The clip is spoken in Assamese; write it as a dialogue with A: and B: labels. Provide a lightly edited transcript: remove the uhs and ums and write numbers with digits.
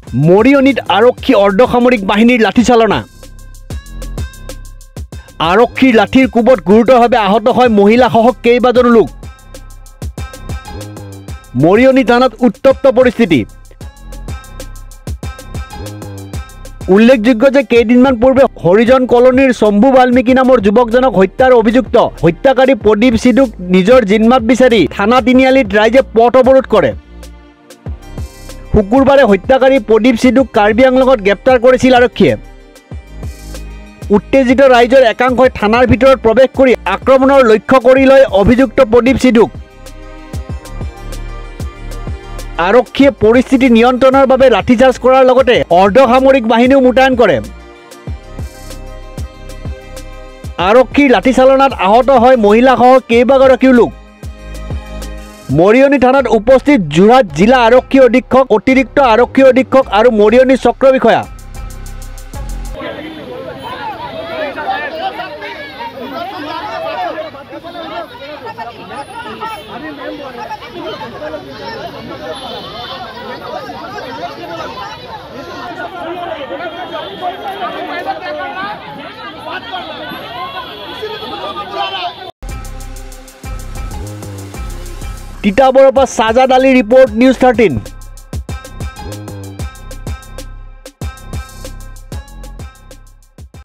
A: মৰিয়নিত আৰক্ষী অৰ্ধসামৰিক বাহিনীৰ লাঠিচালনা। আৰক্ষীৰ লাঠিৰ কোবত গুৰুতৰভাৱে আহত হয় মহিলাসহ কেইবাজনো লোক। মৰিয়নি থানাত উত্তপ্ত পৰিস্থিতি। উল্লেখযোগ্য যে কেইদিনমান পূৰ্বে হৰিজন কলনীৰ শম্ভু বাল্মীকি নামৰ যুৱকজনক হত্যাৰ অভিযুক্ত হত্যাকাৰী প্ৰদীপ সিধুক নিজৰ জিম্মাত বিচাৰি থানা তিনিআলিত ৰাইজে পথ অৱৰোধ কৰে। শুকুৰবাৰে হত্যাকাৰী প্ৰদীপ সিধুক কাৰ্বি আংলঙত গ্ৰেপ্তাৰ কৰিছিল আৰক্ষীয়ে। উত্তেজিত ৰাইজৰ একাংশই থানাৰ ভিতৰত প্ৰৱেশ কৰি আক্ৰমণৰ লক্ষ্য কৰি লয় অভিযুক্ত প্ৰদীপ সিধুক। আৰক্ষীয়ে পৰিস্থিতি নিয়ন্ত্ৰণৰ বাবে লাঠিচাৰ্জ কৰাৰ লগতে অৰ্ধসামৰিক বাহিনীও মোতায়েন কৰে। আৰক্ষীৰ লাঠিচালনাত আহত হয় মহিলাসহ কেইবাগৰাকীও লোক। মৰিয়নি থানাত উপস্থিত যোৰহাট জিলা আৰক্ষী অধীক্ষক, অতিৰিক্ত আৰক্ষী অধীক্ষক আৰু মৰিয়নি চক্ৰ বিষয়া। তিতাবৰৰ পৰা সাজাদ আলী ৰিপোৰ্ট, নিউজ 13।